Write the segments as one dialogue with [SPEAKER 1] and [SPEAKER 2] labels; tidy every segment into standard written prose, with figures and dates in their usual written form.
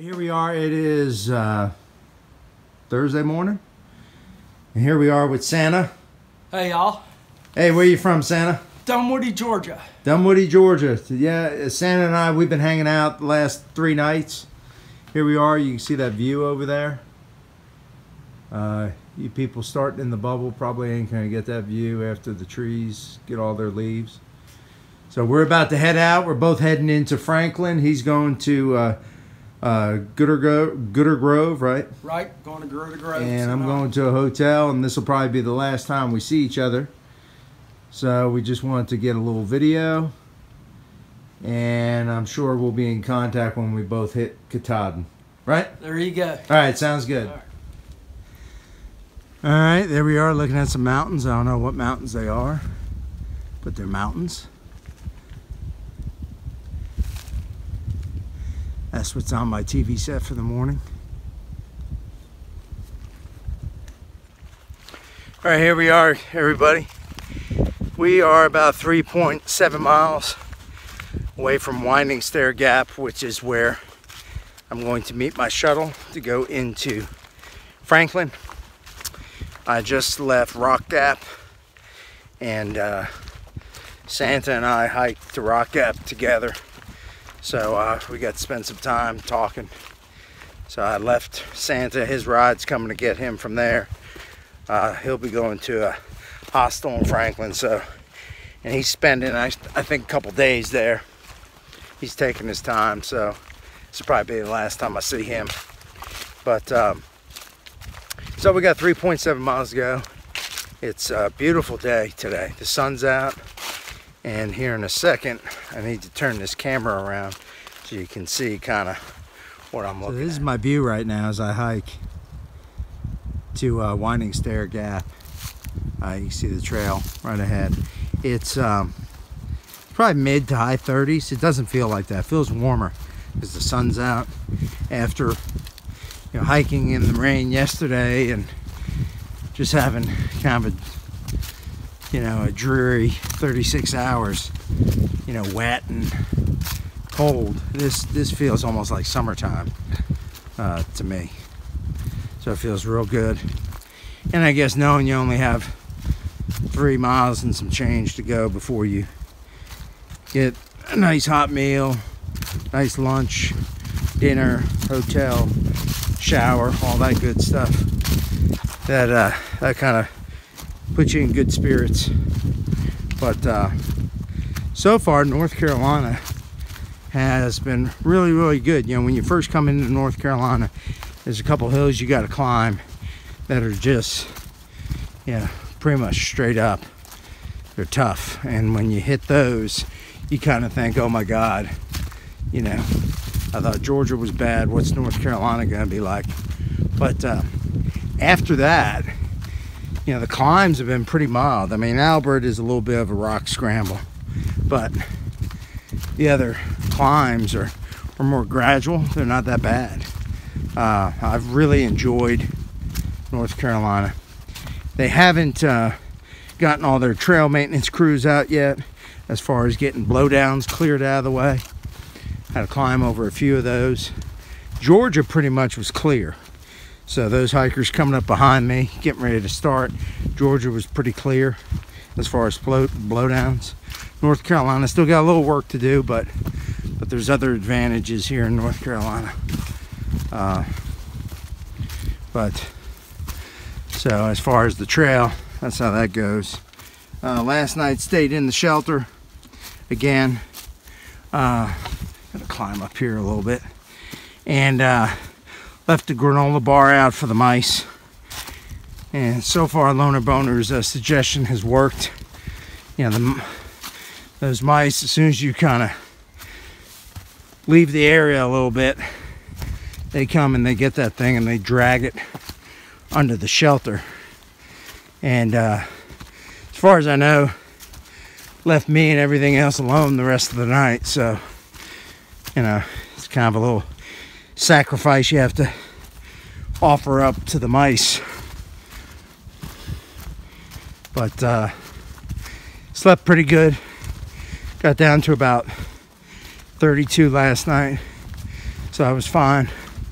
[SPEAKER 1] Here we are. It is Thursday morning, and here we are with Santa.
[SPEAKER 2] Hey y'all.
[SPEAKER 1] Hey, where you from, Santa?
[SPEAKER 2] Dunwoody, Georgia.
[SPEAKER 1] Dunwoody, Georgia. Yeah, Santa and I, we've been hanging out the last 3 nights. Here we are. You can see that view over there. You people starting in the bubble probably ain't gonna get that view after the trees get all their leaves. So we're about to head out. We're both heading into Franklin. He's going to Gooder Grove, right?
[SPEAKER 2] Right, going to Gooder Grove.
[SPEAKER 1] And I'm going to a hotel, and this will probably be the last time we see each other. So we just wanted to get a little video, and I'm sure we'll be in contact when we both hit Katahdin, right?
[SPEAKER 2] There you go.
[SPEAKER 1] All right, sounds good. All right, there we are looking at some mountains. I don't know what mountains they are, but they're mountains. That's what's on my TV set for the morning. All right, here we are, everybody. We are about 3.7 miles away from Winding Stair Gap, which is where I'm going to meet my shuttle to go into Franklin. I just left Rock Gap, and Santa and I hiked to Rock Gap together. So we got to spend some time talking. So I left Santa, his ride's coming to get him from there. He'll be going to a hostel in Franklin, and he's spending, I think, a couple days there. He's taking his time, so this will probably be the last time I see him. But so we got 3.7 miles to go. It's a beautiful day today. The sun's out. And here in a second, I need to turn this camera around so you can see kind of what I'm looking at. So this is my view right now as I hike to Winding Stair Gap. You can see the trail right ahead. It's probably mid to high 30s. It doesn't feel like that. It feels warmer because the sun's out. After hiking in the rain yesterday and just having kind of a dreary 36 hours, wet and cold. This feels almost like summertime to me. So it feels real good. And I guess knowing you only have 3 miles and some change to go before you get a nice hot meal, nice lunch, dinner, hotel, shower, all that good stuff, that kind of put you in good spirits. But so far North Carolina has been really, really good. When you first come into North Carolina, there's a couple hills you got to climb that are just pretty much straight up. They're tough, and when you hit those, you kind of think, oh my God, I thought Georgia was bad, what's North Carolina gonna be like? But after that, the climbs have been pretty mild. I mean, Albert is a little bit of a rock scramble, but the other climbs are more gradual. They're not that bad. I've really enjoyed North Carolina. They haven't gotten all their trail maintenance crews out yet as far as getting blowdowns cleared out of the way. Had to climb over a few of those. Georgia pretty much was clear. So those hikers coming up behind me, getting ready to start, Georgia was pretty clear as far as blowdowns. North Carolina still got a little work to do, but there's other advantages here in North Carolina. So as far as the trail, that's how that goes. Last night stayed in the shelter again. Gotta climb up here a little bit, and left the granola bar out for the mice, and so far Loner Boner's suggestion has worked. Those mice, as soon as you kind of leave the area a little bit, they come and they get that thing and they drag it under the shelter. And as far as I know, left me and everything else alone the rest of the night. So it's kind of a little sacrifice you have to offer up to the mice. But slept pretty good. Got down to about 32 last night, so I was fine.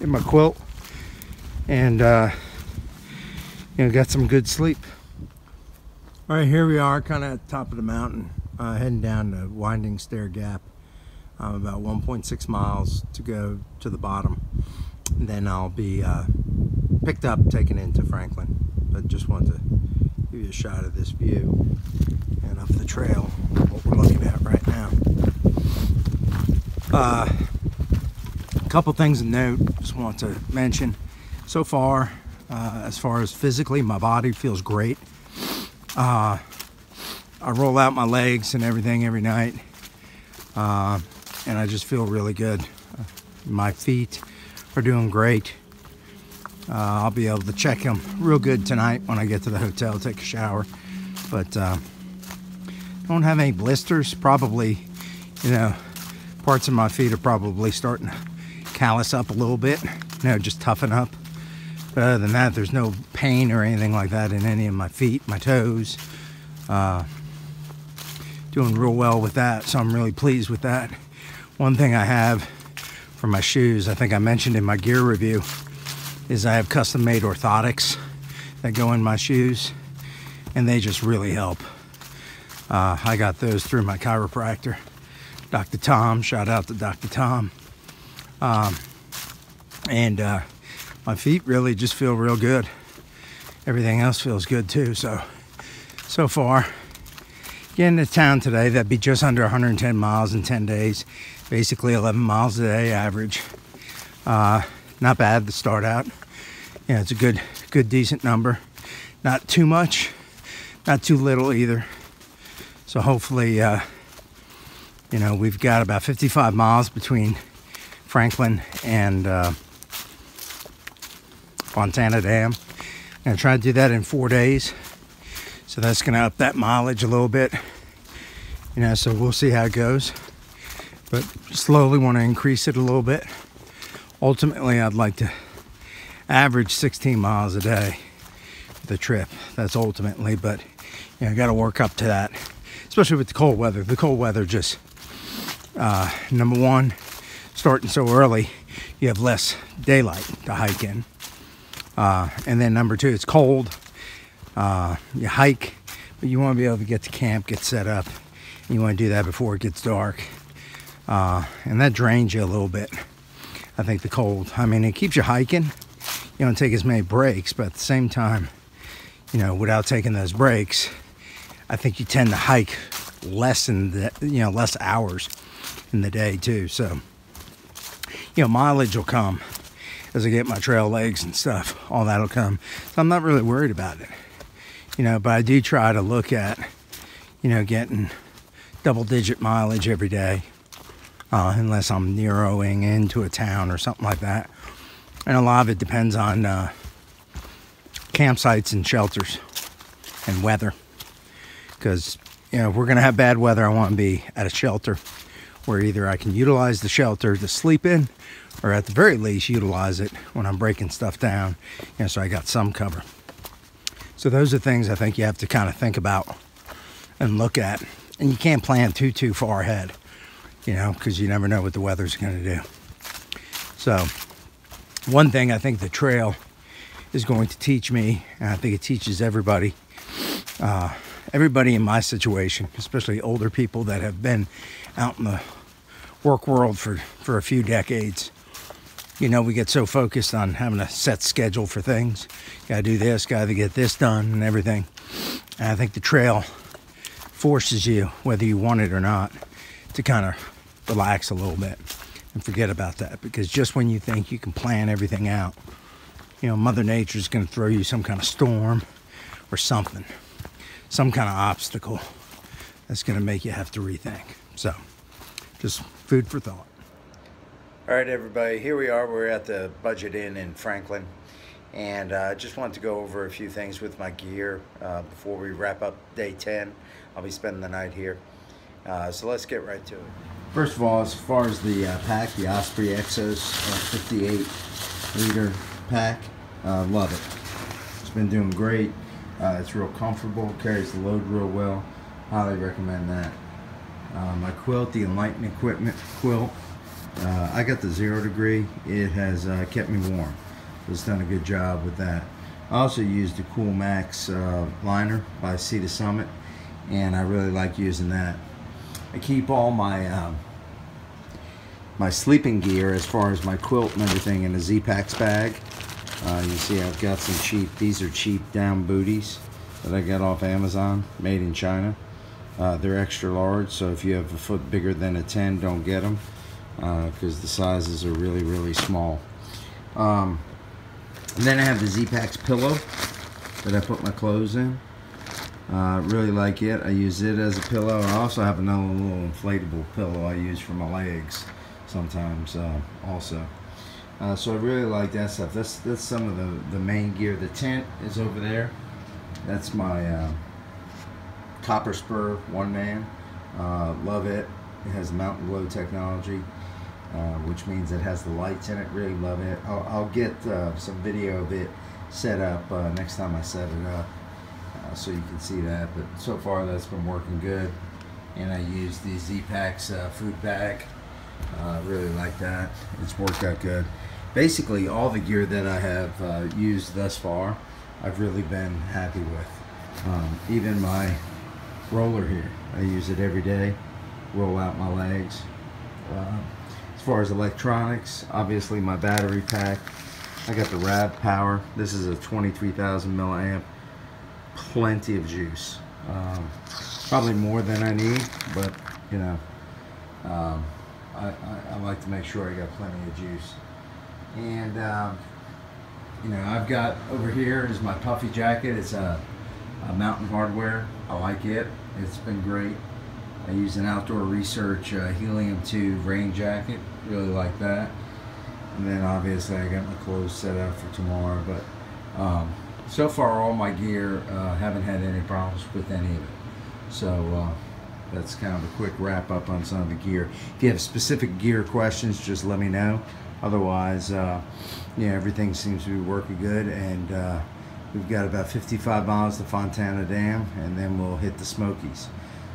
[SPEAKER 1] in my quilt, and got some good sleep. All right, here we are, kind of at the top of the mountain, heading down the winding stair gap. About 1.6 miles to go to the bottom, and then I'll be picked up, taken into Franklin. But just wanted to give you a shot of this view and up the trail, what we're looking at right now. A couple things to note, just want to mention. So far as physically, my body feels great. I roll out my legs and everything every night, and I just feel really good. My feet are doing great. I'll be able to check them real good tonight when I get to the hotel, take a shower. But don't have any blisters. Probably, parts of my feet are probably starting to callus up a little bit, just toughen up. But other than that, there's no pain or anything like that in any of my feet, my toes. Doing real well with that, so I'm really pleased with that. One thing I have for my shoes, I think I mentioned in my gear review, is I have custom made orthotics that go in my shoes, and they just really help. I got those through my chiropractor, Dr. Tom. Shout out to Dr. Tom. And my feet really just feel real good. Everything else feels good too. So far, getting to town today, that'd be just under 110 miles in 10 days. Basically 11 miles a day average. Not bad to start out. It's a good, decent number. Not too much, not too little either. So hopefully, we've got about 55 miles between Franklin and Fontana Dam. I'm gonna try to do that in 4 days. So that's gonna up that mileage a little bit. So we'll see how it goes. But slowly want to increase it a little bit. Ultimately, I'd like to average 16 miles a day for the trip. That's ultimately, but I got to work up to that, especially with the cold weather. The cold weather just, number one, starting so early, you have less daylight to hike in. And then number two, it's cold. You hike, but you want to be able to get to camp, get set up. And you want to do that before it gets dark. And that drains you a little bit. I think the cold, it keeps you hiking. You don't take as many breaks, but at the same time, without taking those breaks, I think you tend to hike less less hours in the day too. So, mileage will come as I get my trail legs and stuff. All that'll come. So I'm not really worried about it. But I do try to look at, getting double-digit mileage every day. Unless I'm Neroing into a town or something like that. And a lot of it depends on campsites and shelters and weather. Because, if we're going to have bad weather, I want to be at a shelter where either I can utilize the shelter to sleep in, or at the very least utilize it when I'm breaking stuff down, so I got some cover. So those are things I think you have to kind of think about and look at. And you can't plan too far ahead. Because you never know what the weather's going to do. So, one thing I think the trail is going to teach me, and I think it teaches everybody in my situation, especially older people that have been out in the work world for a few decades. We get so focused on having a set schedule for things. Got to do this, got to get this done and everything. And I think the trail forces you, whether you want it or not, to kind of relax a little bit and forget about that. Because just when you think you can plan everything out, Mother Nature's going to throw you some kind of storm or something, some kind of obstacle that's going to make you have to rethink. So, just food for thought. All right, everybody, here we are. We're at the Budget Inn in Franklin, and I just wanted to go over a few things with my gear before we wrap up day 10. I'll be spending the night here. So let's get right to it. First of all, as far as the pack, the Osprey Exos 58-liter pack, love it. It's been doing great. It's real comfortable, carries the load real well. Highly recommend that. My quilt, the Enlighten Equipment quilt, I got the 0 degree. It has kept me warm. It's done a good job with that. I also used the Cool Max liner by Sea to Summit, and I really like using that. I keep all my my sleeping gear, as far as my quilt and everything, in a Z-Packs bag. You see I've got some cheap, these are cheap down booties that I got off Amazon, made in China. They're extra large, so if you have a foot bigger than a 10, don't get them, because the sizes are really, really small. And then I have the Z-Packs pillow that I put my clothes in. Really like it. I use it as a pillow. I also have another little inflatable pillow I use for my legs sometimes also. So I really like that stuff. That's some of the main gear. The tent is over there. That's my Copper Spur one man. Love it. It has mountain glow technology, which means it has the lights in it. Really love it. I'll get some video of it set up next time I set it up, so you can see that. But so far that's been working good. And I use the Z-Packs food bag. Really like that. It's worked out good. Basically all the gear that I have used thus far, I've really been happy with. Even my roller here, I use it every day, roll out my legs. As far as electronics, obviously my battery pack, I got the Rad Power. This is a 23,000 milliamp, plenty of juice. Probably more than I need, but you know, I like to make sure I got plenty of juice. And you know, I've got over here is my puffy jacket. It's a Mountain Hardwear. I like it. It's been great. I use an Outdoor Research Helium 2 rain jacket. Really like that. And then obviously I got my clothes set up for tomorrow. But so far all my gear, haven't had any problems with any of it. So that's kind of a quick wrap up on some of the gear. If you have specific gear questions, just let me know. Otherwise, yeah, everything seems to be working good, and we've got about 55 miles to Fontana Dam, and then we'll hit the Smokies.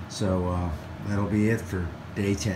[SPEAKER 1] So that'll be it for day 10.